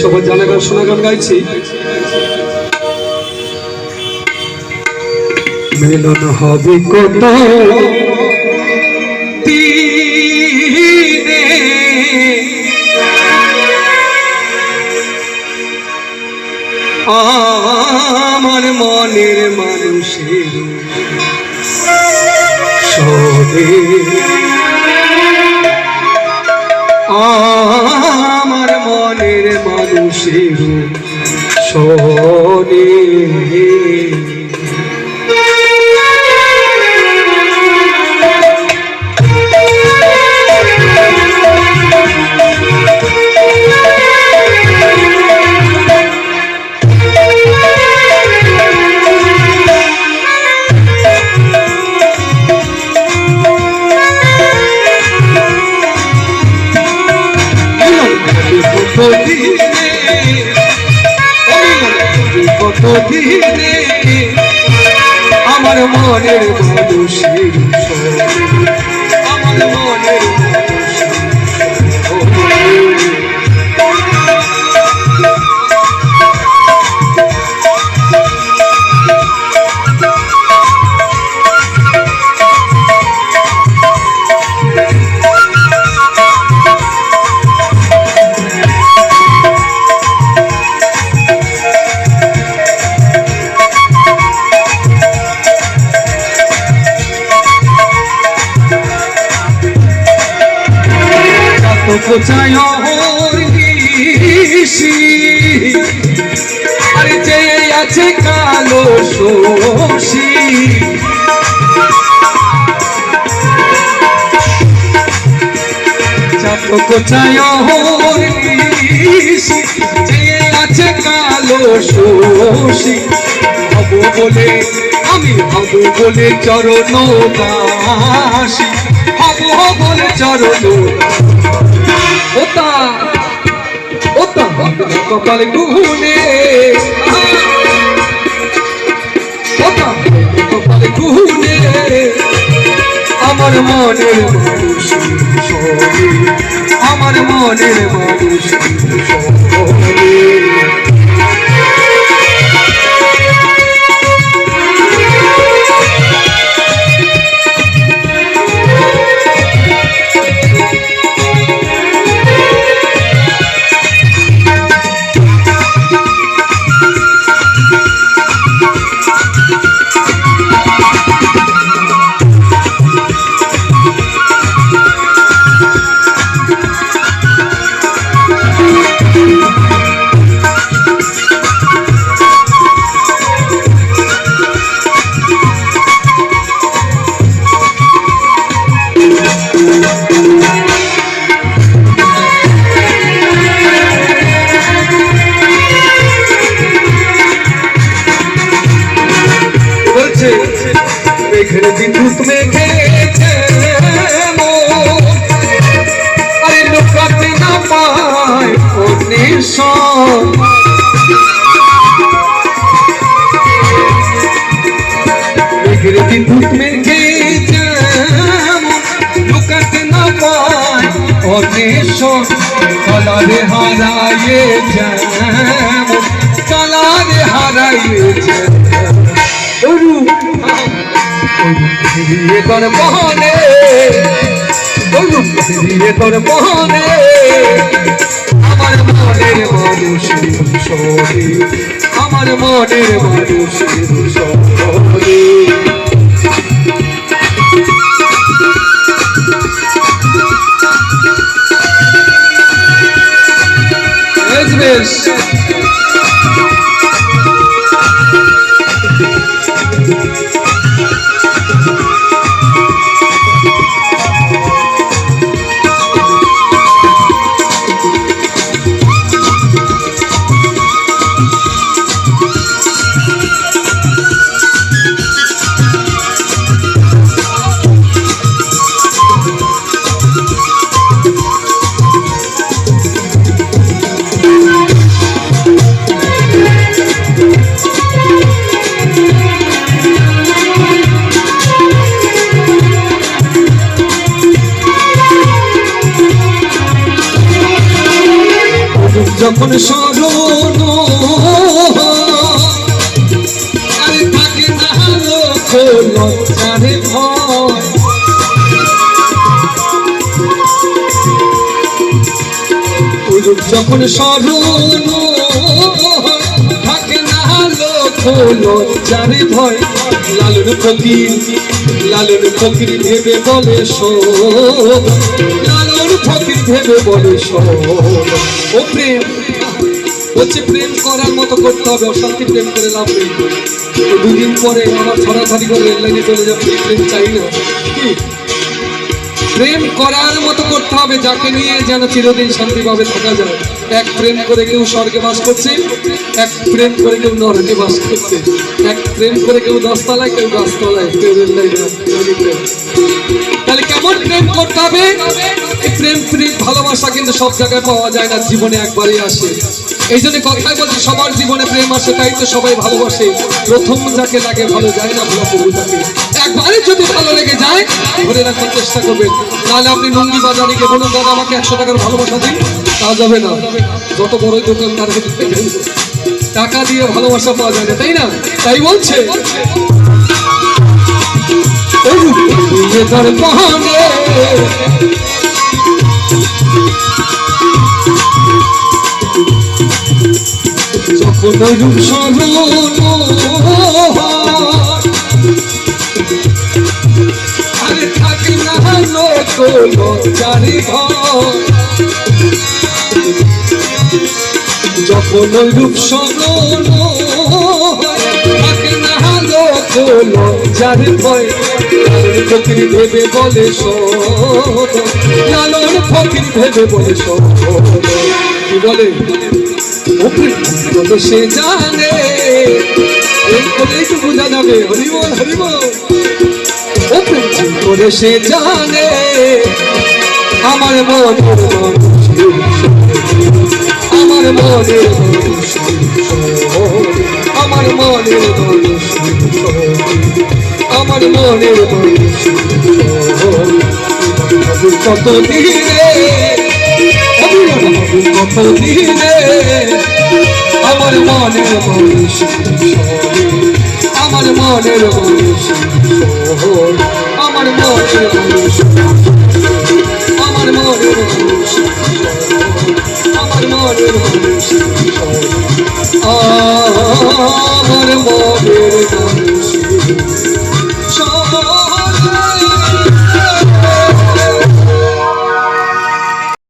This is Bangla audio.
সবাই জানা গান শোনা গান গাইছি। মিলন হবে কত দিনে, আমার মনের মানুষের সবে, আমার মনের মানুষের সবে। কতদিনে আমার মনের মানুষের আমার মনের কোথায় আরে যে আছে কালো শোষী, কোথায় যে আছে কালো শোষী, হব বলে আমি হব বলে চরণ দাসী, হব বলে চরণ ওতা ওতা কপালে গুনে, ওতা কপালে গুনে আমার মনের মানুষ সবে, আমার মনের মানুষ সবে। মেঘের বিদ্যুৎ মেঘেছে আরে লুকাতে না পায় অন্বেষণ, মেঘের বিদ্যুৎ মেঘেছে লুকাতে না পায় অন্বেষণ, কলারে হারাইয়ে যেমন কলারে হারাইয়ে ফিরিয়ে তোর মোহনে, ফিরিয়ে তোর মোহনে আমার মনের মানুষের সবে, আমার মনের মানুষের সবে। বেশ যখন সরু যখন স্মরণ থাকে না লোক জানে ভয় লালন ফকির ভেবে বলে শোন, লালন ফকির ভেবে বলে শোন। ও প্রেম বলছে প্রেম করার মতো করতে হবে, অশান্তি প্রেম করে লাভ নেই। দুদিন পরে আমার ছড়াছড়ি করে রেল লাইনে চলে যাবে, প্রেম চাই না। কি প্রেম করার মতো করতে হবে যাকে নিয়ে যেন চিরদিন শান্তিভাবে থাকা যায়। এক প্রেম করে কেউ স্বর্গে বাস করছে, এক প্রেম করে কেউ নরকে বাস করছে, এক প্রেম করে কেউ 10 তলায়, কেউ 10 তলায়, কেউ রেল লাইনে। তাহলে কেমন প্রেম করতে হবে? প্রেম ভালোবাসা কিন্তু সব জায়গায় পাওয়া যায় না, জীবনে একবারই আসে। এই জন্য কথাই বলছি সবার জীবনে প্রেম আসে, তাই তো সবাই ভালোবাসে। প্রথম যাকে লাগে ভালো যায় না, ভালো প্রভু তাকে। একবারে যদি ভালো লেগে যায় ধরে রাখার চেষ্টা করবেন, নাহলে আপনি লুঙ্গি বাজারে বলুন দাদা আমাকে 100 টাকার ভালোবাসা দিন, তা যাবে না। যত বড় দোকানদার টাকা দিয়ে ভালোবাসা পাওয়া যায় না, তাই না? তাই বলছে যখন রূপ আরে থাকে না লোক জানি ঘর, যখন রূপ থাকে না লোক জানি ভয়, ফকির ভেবে বলে শোন, লালন ফকির ভেবে বলে শোন। কি বলে সে জানে, এই বলেই তো বোঝা যাবে। হরিবল হরিবল। ও প্রেম করে সে জানে আমার মনের মানুষ, আমার মনের মানুষ, আমার মনের মানুষ, আমার মনের মানুষ। কত দিনে কত দিনে আমার মনের মানুষ, আমার মনের মানুষ, আমার মনের মানুষ, আমার মনের মানুষ, আমার মনের মানুষ, আমার মনের মানুষ।